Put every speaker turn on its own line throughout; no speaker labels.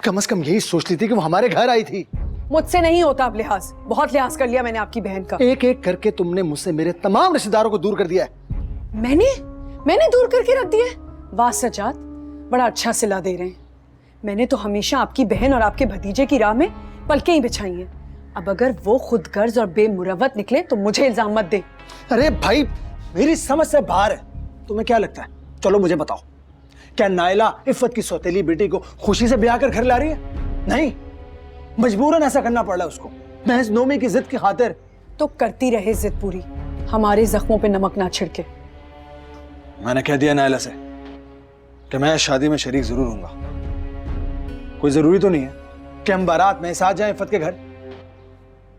कम से कम यही सोच ली थी कि वो हमारे घर आई थी।
मुझसे नहीं होता अब लिहाज, बहुत लिहाज कर लिया मैंने आपकी बहन का।
एक एक करके तुमने मुझसे मेरे तमाम रिश्तेदारों को दूर कर दिया है।
मैंने दूर करके रख दिया है? वाह सजाद, बड़ा अच्छा सिला दे रहे हैं। मैंने तो हमेशा आपकी बहन और आपके भतीजे की राह में पलकें ही बिछाई हैं। अब अगर वो खुदगर्ज और बेमुरवत निकले तो मुझे इल्जाम मत दे।
अरे भाई, मेरी समझ से बाहर है। तुम्हें क्या लगता है? चलो मुझे बताओ, क्या नायला इफ्फत की सौतेली बेटी को खुशी से ब्याह कर घर ला रही है? नहीं, मजबूरन ऐसा करना पड़ रहा है उसको, महज नोमी की जिद की खातिर।
तो करती रहे जिद पूरी, हमारे जख्मों पे नमक ना छिड़के।
मैंने कह दिया नायला से कि मैं शादी में शरीक जरूर हूंगा। कोई जरूरी तो नहीं है कि हम बारात में साथ जाएं इफ्फत के घर।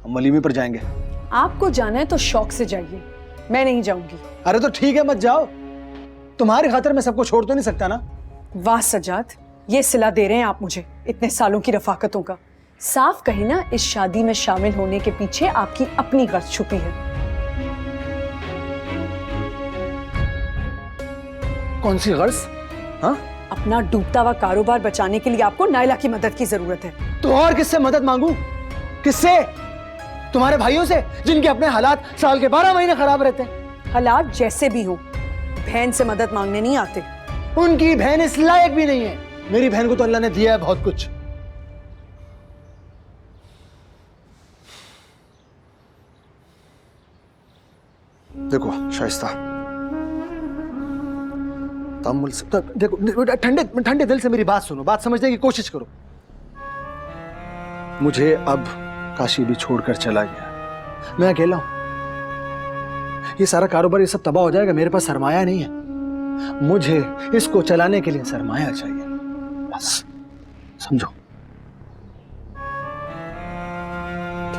हम वलीमे पर जाएंगे।
आपको जाना है तो शौक से जाइए, मैं नहीं जाऊंगी।
अरे तो ठीक है, मत जाओ। तुम्हारी खातिर मैं सबको छोड़ तो नहीं सकता ना।
वाह सजाद, ये सिला दे रहे हैं आप मुझे इतने सालों की रफाकतों का। साफ कही ना, इस शादी में शामिल होने के पीछे आपकी अपनी गर्ज छुपी है।
कौन सी गर्ज? हाँ,
अपना डूबता हुआ कारोबार बचाने के लिए आपको नायला की मदद की जरूरत है।
तो और किससे मदद मांगू? किससे? तुम्हारे भाइयों से, जिनके अपने हालात साल के 12 महीने खराब रहते हैं।
हालात जैसे भी हो, बहन से मदद मांगने नहीं आते।
उनकी बहन इस लायक भी नहीं है। मेरी बहन को तो अल्लाह ने दिया है बहुत कुछ। देखो शाइस्ता, तअम्मुल से देखो, ठंडे दिल से मेरी बात सुनो, बात समझने की कोशिश करो। मुझे अब काशी भी छोड़कर चला गया, मैं अकेला हूं। ये सारा कारोबार ये सब तबाह हो जाएगा। मेरे पास सरमाया नहीं है, मुझे इसको चलाने के लिए सरमाया चाहिए, बस समझो।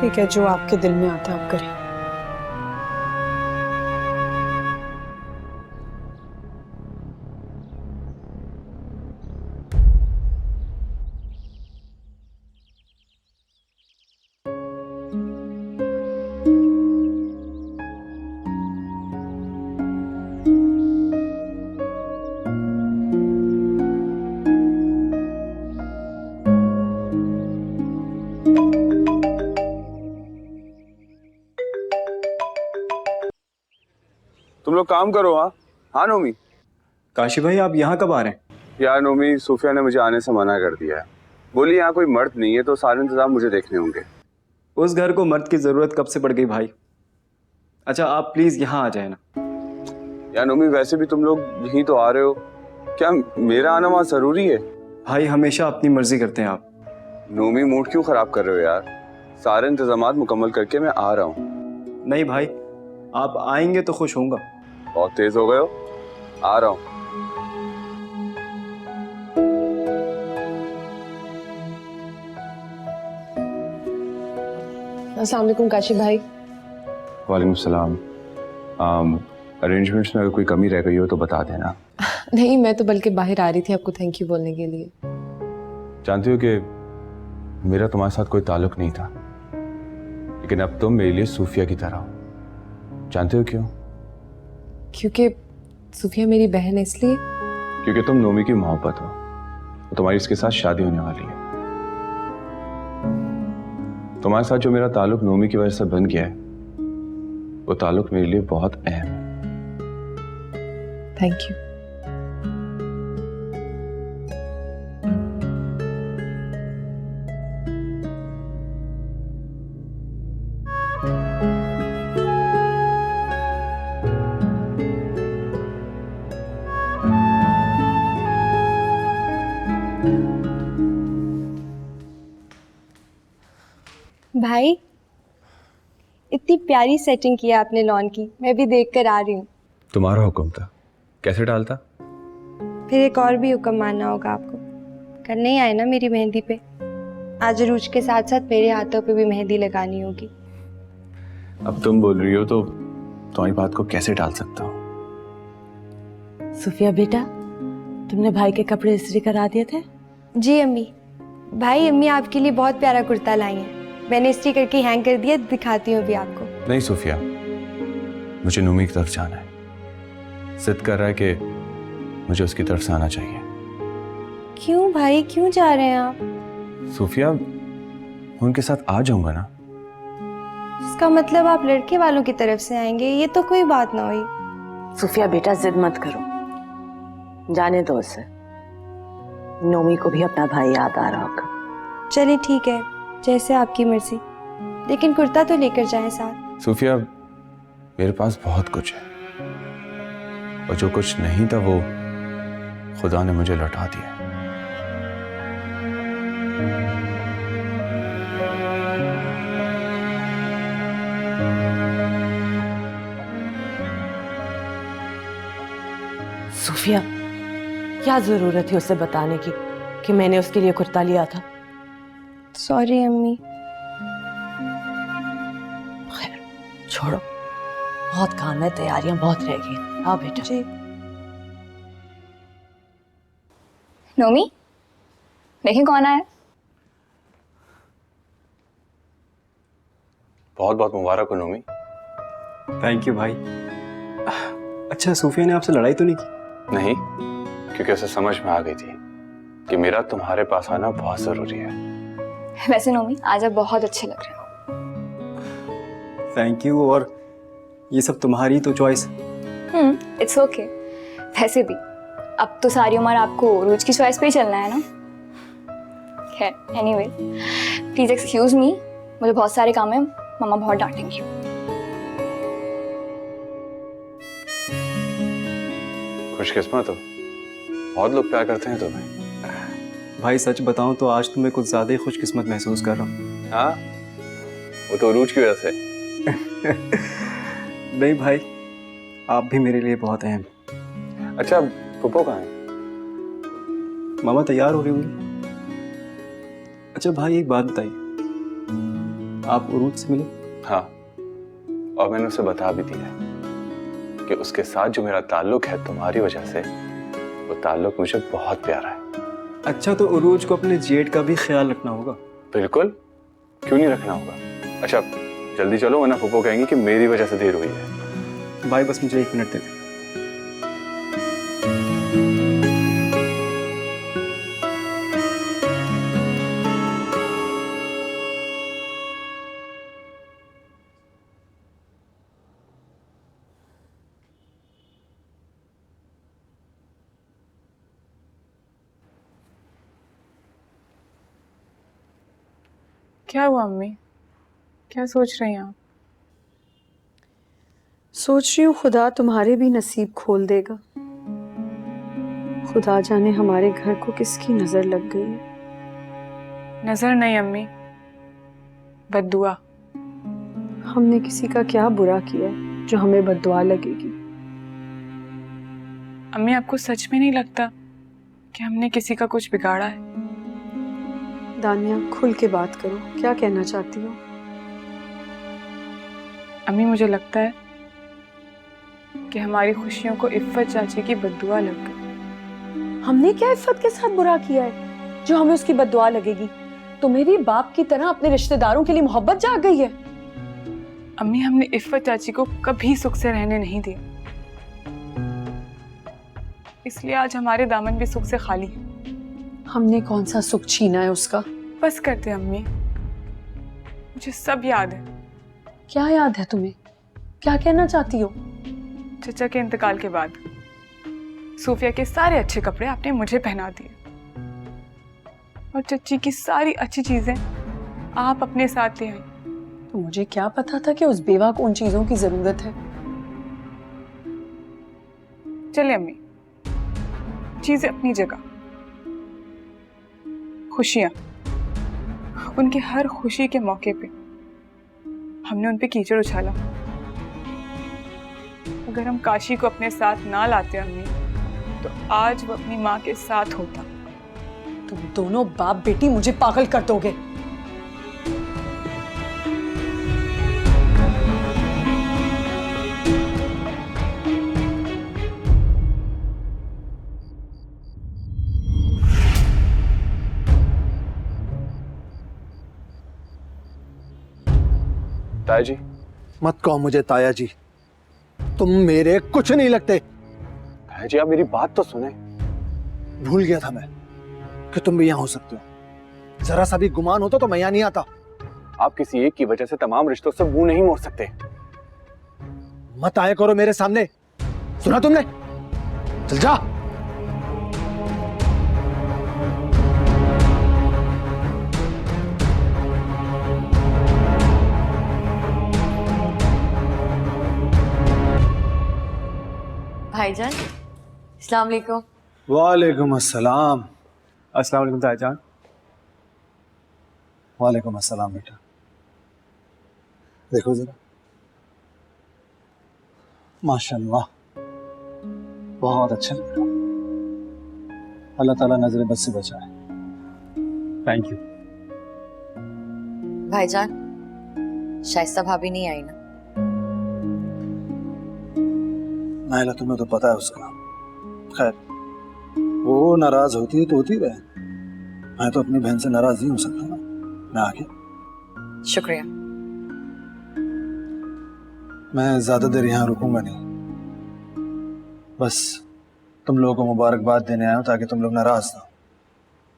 ठीक है, जो आपके दिल में आता है आप करें।
तुम लोग काम करो। हाँ नोमी।
काशी भाई, आप यहाँ कब आ रहे हैं?
यार नोमी, सूफिया ने मुझे आने से मना कर दिया है। बोली यहाँ कोई मर्द नहीं है तो सारे इंतजाम मुझे देखने होंगे।
उस घर को मर्द की जरूरत कब से पड़ गई भाई? अच्छा, आप प्लीज यहाँ आ जाए ना।
यार नोमी, वैसे भी तुम लोग यहीं तो आ रहे हो, क्या मेरा आना वहाँ जरूरी है?
भाई, हमेशा अपनी मर्जी करते हैं आप।
नोमी, मूड क्यों खराब कर रहे हो यार? सारे इंतजामात मुकम्मल करके मैं आ रहा हूँ।
नहीं भाई, आप आएंगे तो खुश होऊंगा।
बहुत तेज हो गए हो, आ रहा हूँ।
अस्सलाम वालेकुम काशी भाई।
वालेकुम सलाम। अरेंजमेंट्स में अगर कोई कमी रह गई हो तो बता देना।
नहीं, मैं तो बल्कि बाहर आ रही थी आपको थैंक यू बोलने के लिए।
जानती हो कि मेरा तुम्हारे साथ कोई ताल्लुक नहीं था, लेकिन अब तुम मेरे लिए सूफिया की तरह हो। जानते हो क्यों?
क्योंकि सूफिया मेरी बहन है, इसलिए।
क्योंकि तुम नोमी की मोहब्बत हो, तो तुम्हारी इसके साथ शादी होने वाली है। तुम्हारे साथ जो मेरा ताल्लुक नोमी की वजह से बन गया है, वो ताल्लुक मेरे लिए बहुत अहम है।
Thank you.
भाई, इतनी प्यारी सेटिंग की है आपने लॉन की, मैं भी देख कर आ रही हूँ।
तुम्हारा हुक्म था, कैसे डालता?
फिर एक और भी हुक्म मानना होगा आपको। कल नहीं आए ना मेरी मेहंदी पे, आज अरूज के साथ साथ मेरे हाथों पे भी मेहंदी लगानी होगी।
अब तुम बोल रही हो तो तुम्हारी बात को कैसे डाल सकता हूँ?
सूफिया बेटा, तुमने भाई के कपड़े इस्त्री करा दिए थे?
जी अम्मी। भाई, अम्मी आपके लिए बहुत प्यारा कुर्ता लाई है, मैंने इस्त्री करके हैंग कर दिया, दिखाती हूँ अभी आपको।
नहीं सूफिया, मुझे नूमी की तरफ जाना है। जिद कर रहा है कि मुझे उसकी तरफ से आना चाहिए।
क्यों भाई, क्यों जा रहे हैं आप?
सूफिया, उनके साथ आ जाऊंगा ना।
इसका मतलब आप लड़के वालों की तरफ से आएंगे, ये तो कोई बात ना हुई।
सूफिया बेटा जिद मत करो, जाने दो उसे। नोमी को भी अपना भाई याद आ रहा होगा।
चलिए ठीक है, जैसे आपकी मर्जी, लेकिन कुर्ता तो लेकर जाएं साथ।
सूफिया, मेरे पास बहुत कुछ है और जो कुछ नहीं था वो खुदा ने मुझे लौटा दिया।
सूफिया, क्या जरूरत थी उसे बताने की कि मैंने उसके लिए कुर्ता लिया था?
सॉरी अम्मी।
खैर छोड़ो, बहुत काम है, तैयारियां बहुत रह गई। आओ बेटा।
जी।
नोमी, देखें कौन आया।
बहुत बहुत मुबारक हो नोमी।
थैंक यू भाई। अच्छा, सूफिया ने आपसे लड़ाई तो नहीं की?
नहीं, क्योंकि उसे समझ में आ गई थी कि मेरा तुम्हारे पास आना बहुत जरूरी है।
वैसे नोमी, आज आप बहुत अच्छे लग रहे हो।
Thank you. और ये सब तुम्हारी तो चॉइस।
It's okay. वैसे भी अब तो सारी उम्र आपको रोज की चॉइस पे ही चलना है ना। खैर एनीवे, प्लीज एक्सक्यूज मी, मुझे बहुत सारे काम है, मम्मा बहुत डांटेंगी।
खुशकिस्मत हो, बहुत लोग प्यार करते हैं तुम्हें।
भाई सच बताऊं तो आज तो मैं कुछ ज्यादा ही खुशकिस्मत महसूस कर रहा हूँ।
हाँ, वो तो उरूज की वजह से।
नहीं भाई, आप भी मेरे लिए बहुत अहम।
अच्छा, फुप्पो कहाँ है?
मामा तैयार हो रही होंगी। अच्छा भाई, एक बात बताइए, आप उरूज से मिले?
हाँ, और मैंने उसे बता भी दिया है कि उसके साथ जो मेरा ताल्लुक है तुम्हारी वजह से, वो ताल्लुक मुझे बहुत प्यारा है।
अच्छा, तो उरूज को अपने जेठ का भी ख्याल रखना होगा।
बिल्कुल, क्यों नहीं रखना होगा। अच्छा जल्दी चलो, वरना फुप्पो कहेंगी कि मेरी वजह से देर हुई है।
भाई बस मुझे 1 मिनट दे दे।
क्या हुआ अम्मी, क्या सोच रही हैं आप?
सोच रही हूँ खुदा तुम्हारे भी नसीब खोल देगा। खुदा जाने हमारे घर को किसकी नजर लग गई है।
नजर नहीं अम्मी, बद्दुआ।
हमने किसी का क्या बुरा किया है जो हमें बद्दुआ लगेगी?
अम्मी, आपको सच में नहीं लगता कि हमने किसी का कुछ बिगाड़ा है?
दानिया, खुल के बात करो, क्या कहना चाहती हो?
अम्मी, मुझे लगता है कि हमारी खुशियों को इफ़्फ़त चाची की बद्दुआ लग गई।
हमने क्या इफ़्फ़त के साथ बुरा किया है जो हमें उसकी बद्दुआ लगेगी? तुम्हें भी बाप की तरह अपने रिश्तेदारों के लिए मोहब्बत जाग गई है।
अम्मी, हमने इफ़्फ़त चाची को कभी सुख से रहने नहीं दिया, इसलिए आज हमारे दामन भी सुख से खाली है।
हमने कौन सा सुख छीना है उसका?
बस करते अम्मी, मुझे सब याद है।
क्या याद है तुम्हें? क्या कहना चाहती हो?
चचा के इंतकाल के बाद सूफिया के सारे अच्छे कपड़े आपने मुझे पहना दिए और चच्ची की सारी अच्छी चीजें आप अपने साथ ले आई।
तो मुझे क्या पता था कि उस बेवा को उन चीजों की जरूरत है।
चले अम्मी, चीजें अपनी जगह, खुशियां, उनके हर खुशी के मौके पे हमने उन पे कीचड़ उछाला। अगर हम काशी को अपने साथ ना लाते अम्मी, तो आज वो अपनी माँ के साथ होता।
तुम दोनों बाप बेटी मुझे पागल कर दोगे।
ताया जी।
मत कहो मुझे ताया जी, तुम मेरे कुछ नहीं लगते।
ताया जी, आप मेरी बात तो सुने।
भूल गया था मैं कि तुम भी यहाँ हो सकते हो। जरा सा भी गुमान होता तो मैं यहाँ नहीं आता।
आप किसी एक की वजह से तमाम रिश्तों से मुंह नहीं मोड़ सकते।
मत आए करो मेरे सामने, सुना तुमने? चल जा।
भाईजान, अस्सलाम वालेकुम।
वालेकुम अस्सलाम।
अस्सलाम वालेकुम ताईजान।
वालेकुम अस्सलाम बेटा। देखो जरा, माशाल्लाह बहुत अच्छा लग रहा। अल्लाह ताला नजर बद से बचाए।
Thank you.
भाईजान, शाइस्ता भाभी नहीं आई ना?
नाइला, तुम्हें तो पता है उसका। खैर, वो नाराज होती है तो होती रहे, मैं तो अपनी बहन से नाराज नहीं हो सकता ना। मैं आगे,
शुक्रिया।
मैं ज्यादा देर यहाँ रुकूंगा नहीं, बस तुम लोगों को मुबारकबाद देने आया हूँ ताकि तुम लोग नाराज ना हो।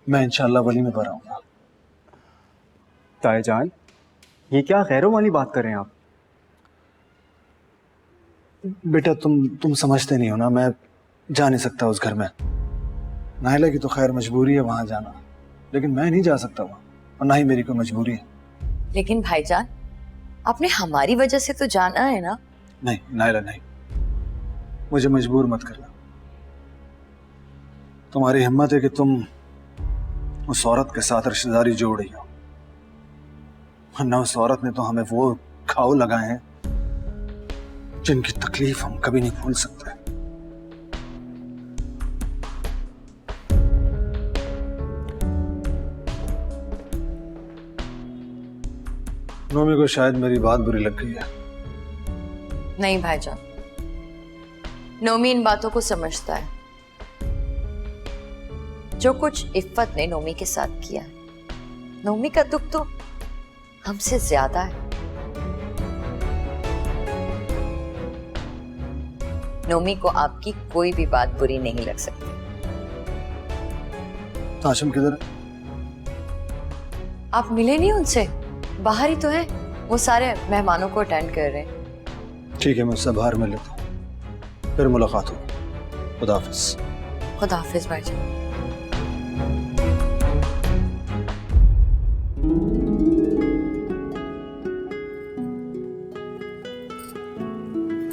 मैं इंशाल्लाह वली में पर आऊंगा।
ताईजान, ये क्या गैरों वाली बात कर रहे हैं आप?
बेटा तुम समझते नहीं हो ना, मैं जा नहीं सकता उस घर में। नाहिला की तो खैर मजबूरी है वहां जाना, लेकिन मैं नहीं जा सकता वहां, और ना ही मेरी कोई मजबूरी है।
लेकिन भाईजान, आपने हमारी वजह से तो जाना है ना?
नहीं नाहिला, नहीं, मुझे मजबूर मत करना। तुम्हारी हिम्मत है कि तुम उस औरत के साथ रिश्तेदारी जोड़ रही हो, वरना उस औरत ने तो हमें वो घाव लगाए हैं जिनकी तकलीफ हम कभी नहीं भूल सकते। नोमी को शायद मेरी बात बुरी लग गई है।
नहीं भाईजान, नोमी इन बातों को समझता है। जो कुछ इफ्फत ने नोमी के साथ किया, नोमी का दुख तो हमसे ज्यादा है। नोमी को आपकी कोई भी बात बुरी नहीं लग सकती।
हाशिम किधर है?
आप मिले नहीं उनसे? बाहर ही तो है, वो सारे मेहमानों को अटेंड कर रहे हैं।
ठीक है, मैं उससे बाहर मिल लेता हूँ, फिर मुलाकात होगी। खुदा हाफिज।
खुदा हाफिज भाईजान।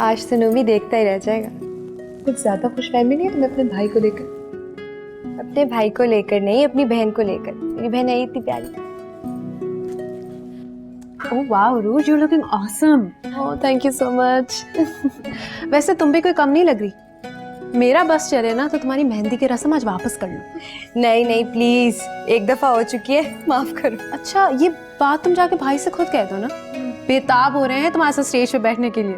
आज तो नोमी देखता ही रह जाएगा।
कुछ ज्यादा खुशफहमी नहीं है तुम्हें अपने भाई को लेकर?
अपने भाई को लेकर नहीं, अपनी बहन को लेकर। मेरी बहन है इतनी प्यारी।
Oh wow ROUGE, you looking awesome.
Oh thank you so much.
वैसे तुम भी कोई कम नहीं लग रही। मेरा बस चले ना तो तुम्हारी मेहंदी की रस्म आज वापस कर लो।
नहीं नहीं प्लीज, एक दफा हो चुकी है, माफ करो।
अच्छा, ये बात तुम जाके भाई से खुद कह दो ना, बेताब हो रहे हैं तुम्हारे साथ स्टेज पे बैठने के लिए।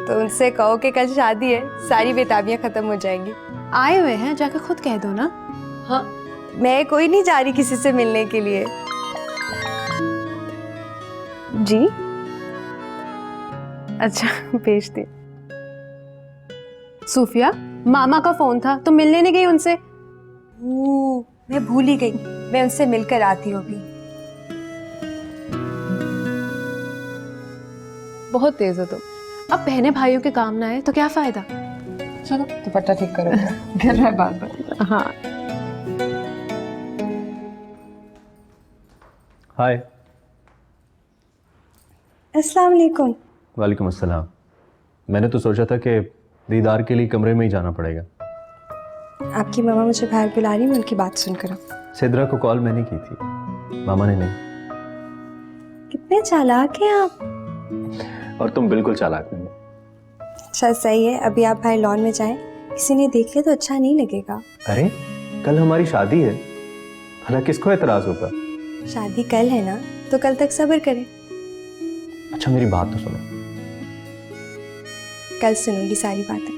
तो उनसे कहो कि कल शादी है, सारी बेताबियां खत्म हो जाएंगी।
आए हुए हैं, जाके खुद कह दो ना।
हाँ, मैं कोई नहीं जा रही किसी से मिलने के लिए। जी
अच्छा, भेज दे। सूफिया, मामा का फोन था, तुम मिलने नहीं गई उनसे?
मैं भूल ही गई, मैं उनसे मिलकर आती हूँ अभी।
बहुत तेज हो तुम।
अब बहने भाइयों के काम ना आए तो क्या फायदा।
चलो दुपट्टा ठीक करो। गिर रहा है बार बार।
हाँ,
हाय।
अस्सलाम वालेकुम।
वालेकुम अस्सलाम। मैंने तो सोचा था कि दीदार के लिए कमरे में ही जाना पड़ेगा।
आपकी मामा मुझे बाहर बुला रही, मैं उनकी बात सुनकर आऊं।
सिद्रा को कॉल मैंने की थी, मामा ने नहीं।
कितने चालाक हैं आप।
और तुम बिल्कुल चालाक नहीं हो।
अच्छा सही है, अभी आप बाहर लॉन में जाएं, किसी ने देख लिया तो अच्छा नहीं लगेगा।
अरे कल हमारी शादी है, भला किसको एतराज होगा?
शादी कल है ना, तो कल तक सब्र करें।
अच्छा मेरी बात तो सुनो।
कल सुनूंगी सारी बातें।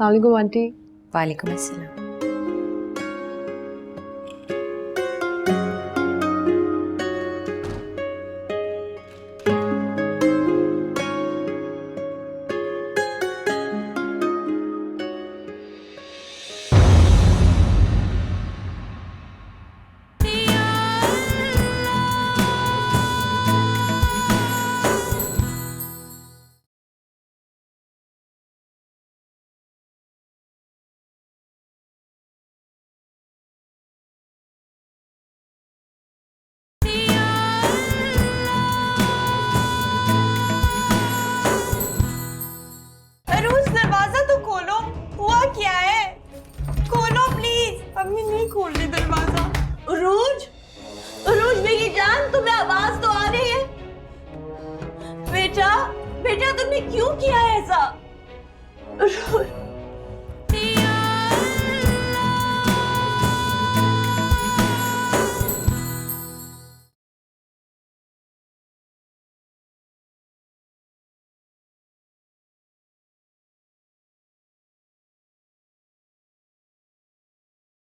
अस्सलाम वालेकुम आंटी।
वालेकुम अस्सलाम।
अरुज दरवाजा तो खोलो, हुआ क्या है? खोलो प्लीज। मम्मी नहीं खोल रही दरवाजा। अरुज, अरुज मेरी जान, तुम्हें आवाज तो आ रही है? बेटा, बेटा तुमने क्यों किया ऐसा? अरुज